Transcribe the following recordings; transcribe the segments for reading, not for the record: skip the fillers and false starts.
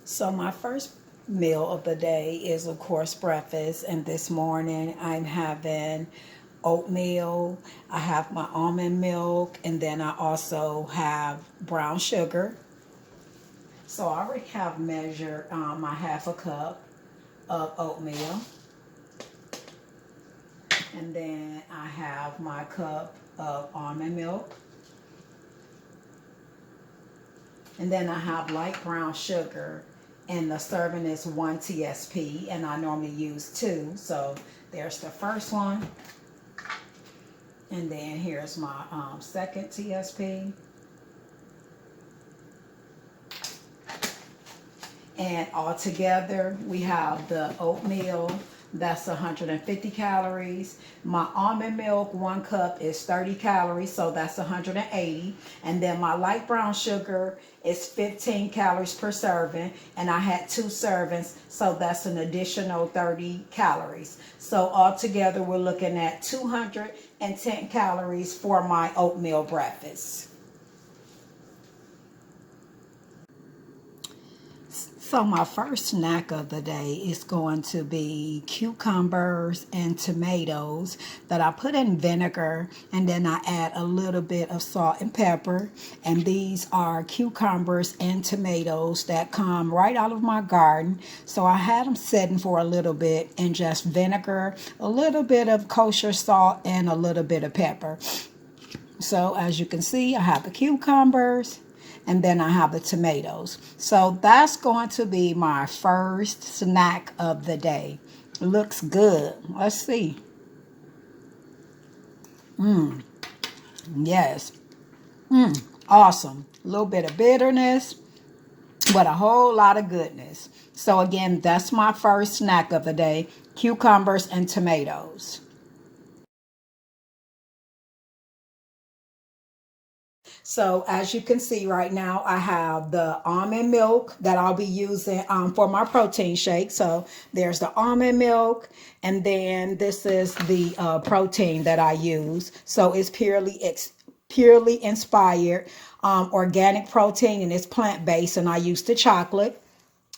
So my first meal of the day is of course breakfast, and this morning I'm having oatmeal. I have my almond milk, and then I also have brown sugar. So I already have measured my half a cup of oatmeal, and then I have my cup of almond milk, and then I have light brown sugar, and the serving is 1 TSP, and I normally use 2. So there's the first one, and then here's my second TSP. And all together we have the oatmeal, that's 150 calories. My almond milk, 1 cup, is 30 calories, so that's 180. And then my light brown sugar is 15 calories per serving, and I had 2 servings, so that's an additional 30 calories. So altogether we're looking at 210 calories for my oatmeal breakfast. So my first snack of the day is going to be cucumbers and tomatoes that I put in vinegar, and then I add a little bit of salt and pepper. And these are cucumbers and tomatoes that come right out of my garden. So I had them sitting for a little bit in just vinegar, a little bit of kosher salt, and a little bit of pepper. So as you can see, I have the cucumbers, and then I have the tomatoes. So that's going to be my first snack of the day. It looks good. Let's see. Yes. Awesome. A little bit of bitterness, but a whole lot of goodness. So again, that's my first snack of the day, cucumbers and tomatoes. So as you can see right now, I have the almond milk that I'll be using for my protein shake. So there's the almond milk, and then this is the protein that I use. So it's purely inspired organic protein, and it's plant-based, and I use the chocolate.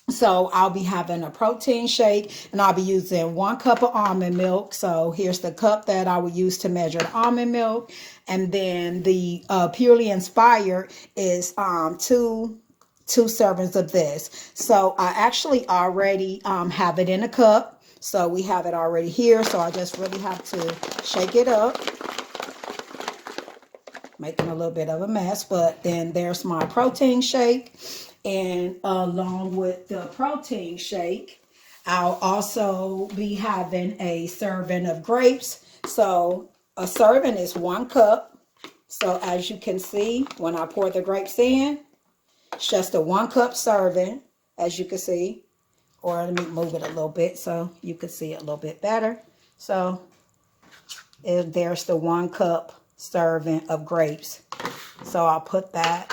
So I'll be having a protein shake, and I'll be using 1 cup of almond milk. So here's the cup that I would use to measure the almond milk. And then the purely inspired is two servings of this. So I actually already have it in a cup. So we have it already here. So I just really have to shake it up, making a little bit of a mess. But then there's my protein shake. And along with the protein shake, I'll also be having a serving of grapes. So a serving is 1 cup. So as you can see, when I pour the grapes in, it's just a 1 cup serving, as you can see. Or let me move it a little bit so you can see it a little bit better. So there's the 1 cup serving of grapes. So I'll put that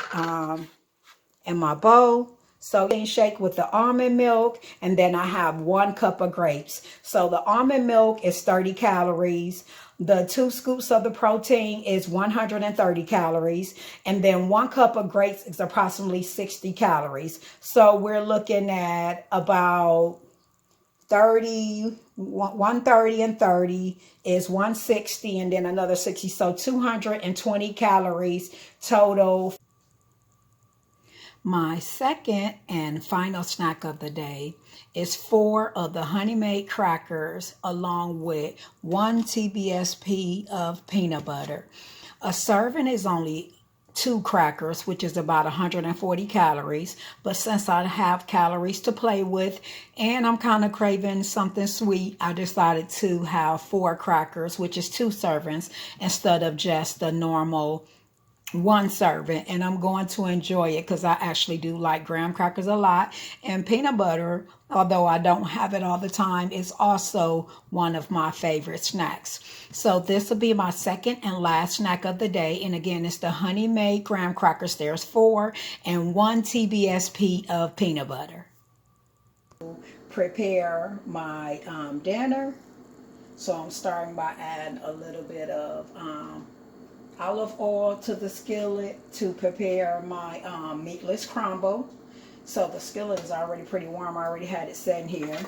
in my bowl. So shake with the almond milk, and then I have 1 cup of grapes. So the almond milk is 30 calories. The 2 scoops of the protein is 130 calories. And then 1 cup of grapes is approximately 60 calories. So we're looking at about 30, 130 and 30 is 160, and then another 60. So 220 calories total. My second and final snack of the day is 4 of the Honey Made crackers along with 1 TBSP of peanut butter. A serving is only 2 crackers, which is about 140 calories. But since I have calories to play with and I'm kind of craving something sweet, I decided to have 4 crackers, which is 2 servings, instead of just the normal 1 serving. And I'm going to enjoy it because I actually do like graham crackers a lot. And peanut butter, although I don't have it all the time, is also one of my favorite snacks. So this will be my second and last snack of the day. And again, it's the Honey Made graham crackers. There's 4 and 1 TBSP of peanut butter. Prepare my dinner. So I'm starting by adding a little bit of olive oil to the skillet to prepare my meatless crumble. So the skillet is already pretty warm. I already had it sitting here.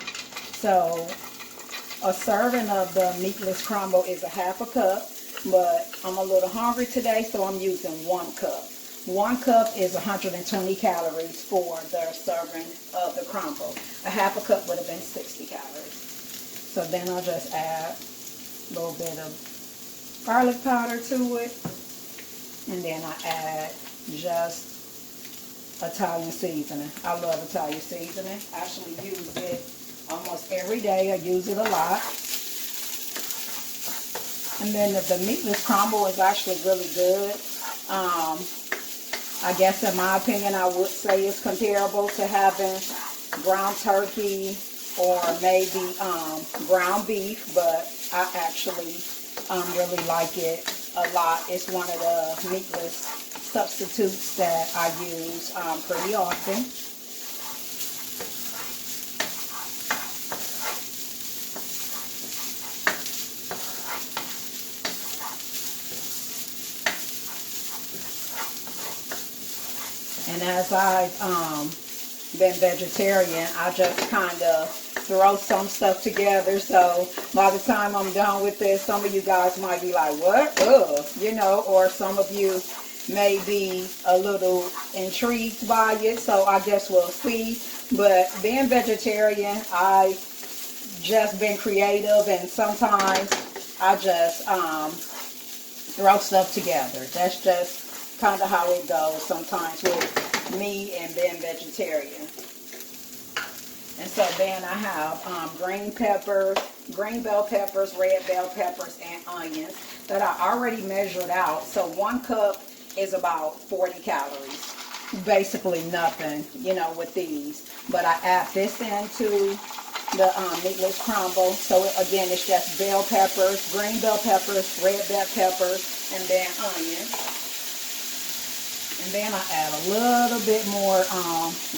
So a serving of the meatless crumble is a half a cup, but I'm a little hungry today, so I'm using 1 cup. 1 cup is 120 calories for the serving of the crumble. A half a cup would have been 60 calories. So then I'll just add a little bit of garlic powder to it, and then I add just Italian seasoning. I love Italian seasoning. I actually use it almost every day. I use it a lot. And then the meatless crumble is actually really good. I guess in my opinion, I would say it's comparable to having ground turkey or maybe ground beef, but I actually really like it a lot. It's one of the meatless substitutes that I use pretty often. And as I've been vegetarian, I just kind of throw some stuff together. So by the time I'm done with this, some of you guys might be like, what? Ugh, you know, or some of you may be a little intrigued by it. So I guess we'll see. But being vegetarian, I've just been creative, and sometimes I just throw stuff together. That's just kind of how it goes sometimes with me and being vegetarian. And so then I have green peppers, green bell peppers, red bell peppers, and onions that I already measured out. So 1 cup is about 40 calories. Basically nothing, you know, with these. But I add this into the meatless crumble. So again, it's just bell peppers, green bell peppers, red bell peppers, and then onions. And then I add a little bit more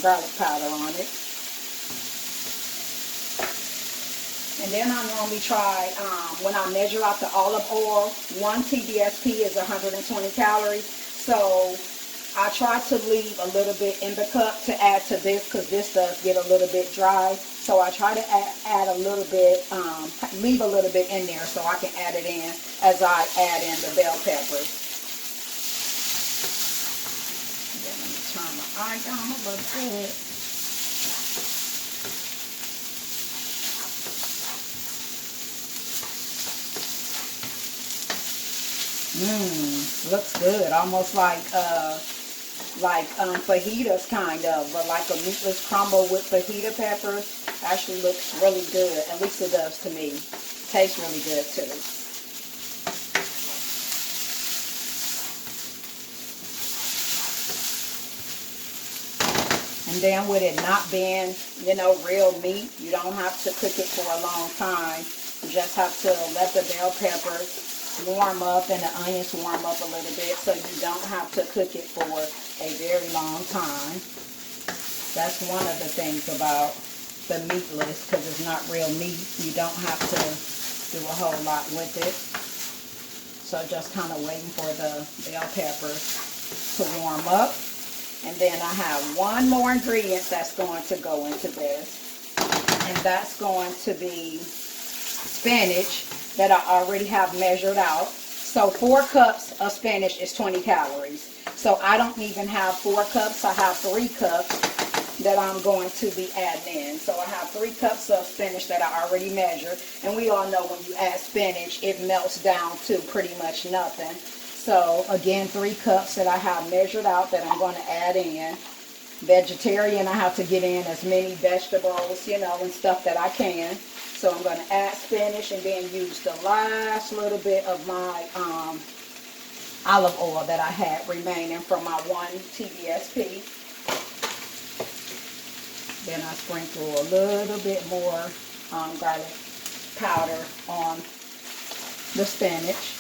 garlic powder on it. And then I normally try, when I measure out the olive oil, 1 TDSP is 120 calories. So I try to leave a little bit in the cup to add to this, because this does get a little bit dry. So I try to add a little bit, leave a little bit in there so I can add it in as I add in the bell peppers. Then let me turn my eye down a little bit. Looks good. Almost like fajitas kind of, but like a meatless crumble with fajita peppers. Actually looks really good. At least it does to me. Tastes really good too. And then with it not being, you know, real meat, you don't have to cook it for a long time. You just have to let the bell peppers warm up and the onions warm up a little bit, so you don't have to cook it for a very long time. That's one of the things about the meatless, because it's not real meat. You don't have to do a whole lot with it. So just kind of waiting for the bell peppers to warm up. And then I have one more ingredient that's going to go into this, and that's going to be spinach that I already have measured out. So 4 cups of spinach is 20 calories. So I don't even have 4 cups. I have 3 cups that I'm going to be adding in. So I have 3 cups of spinach that I already measured. And we all know when you add spinach, it melts down to pretty much nothing. So again, 3 cups that I have measured out that I'm going to add in. Vegetarian, I have to get in as many vegetables, you know, and stuff that I can. So I'm going to add spinach and then use the last little bit of my olive oil that I had remaining from my 1 TDSP. Then I sprinkle a little bit more garlic powder on the spinach.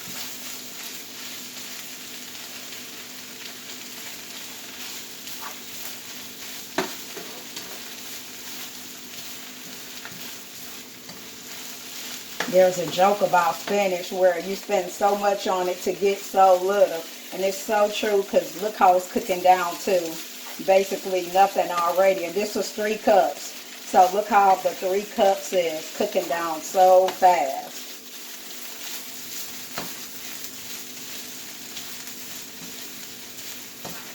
There's a joke about spinach where you spend so much on it to get so little. And it's so true, because look how it's cooking down too. basically nothing already. And this was 3 cups. So look how the 3 cups is cooking down so fast.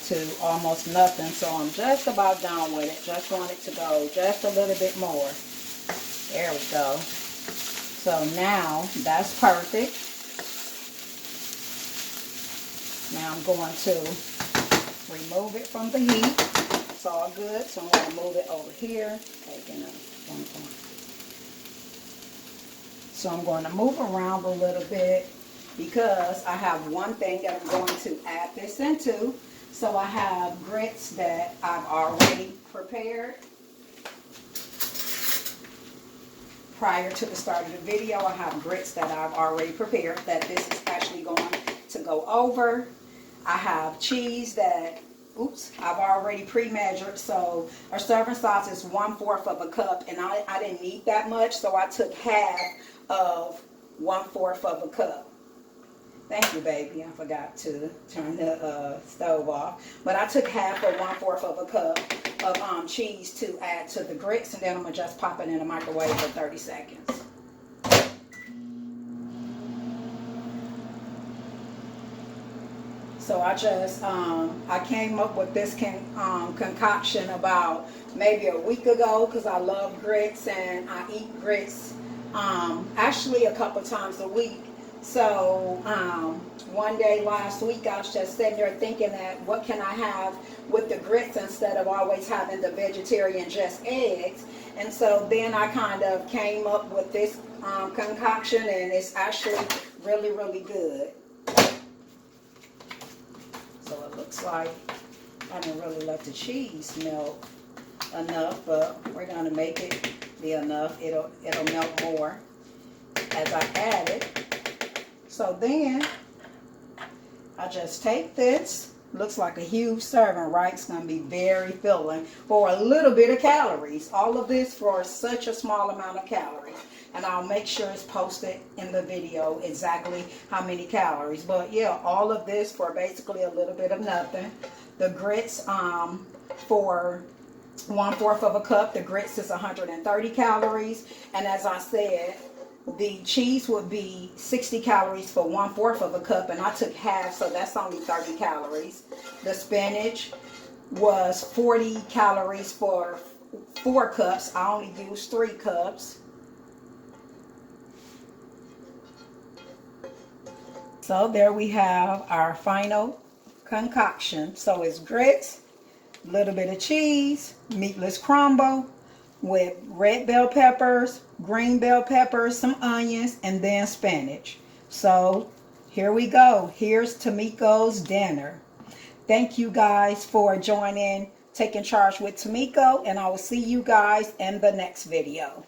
To almost nothing. So I'm just about done with it. Just want it to go just a little bit more. There we go. So now that's perfect. Now I'm going to remove it from the heat. It's all good. So I'm going to move it over here. So I'm going to move around a little bit because I have one thing that I'm going to add this into. So I have grits that I've already prepared. Prior to the start of the video, I have grits that I've already prepared that this is actually going to go over. I have cheese that, I've already pre-measured. So our serving size is 1/4 of a cup, and I didn't need that much, so I took half of 1/4 of a cup. Thank you, baby. I forgot to turn the stove off. But I took half or 1/4 of a cup of cheese to add to the grits, and then I'm going to just pop it in the microwave for 30 seconds. So I just, I came up with this concoction about maybe a week ago because I love grits and I eat grits actually a couple times a week. So one day last week I was just sitting there thinking that what can I have with the grits instead of always having the vegetarian just eggs. And so then I kind of came up with this concoction, and it's actually really, really good. So it looks like I didn't really let the cheese melt enough, but we're going to make it be enough. It'll melt more as I add it. So then I just take this. Looks like a huge serving, right? It's going to be very filling for a little bit of calories. All of this for such a small amount of calories. And I'll make sure it's posted in the video exactly how many calories. But yeah, all of this for basically a little bit of nothing. The grits for 1/4 of a cup. The grits is 130 calories. And as I said, the cheese would be 60 calories for 1/4 of a cup, and I took half, so that's only 30 calories. The spinach was 40 calories for 4 cups. I only used 3 cups. So there we have our final concoction. So it's grits, a little bit of cheese, meatless crumble with red bell peppers, green bell peppers, some onions, and then spinach. So here we go. Here's Tamiko's dinner. Thank you guys for joining Taking Charge with Tamiko, and I will see you guys in the next video.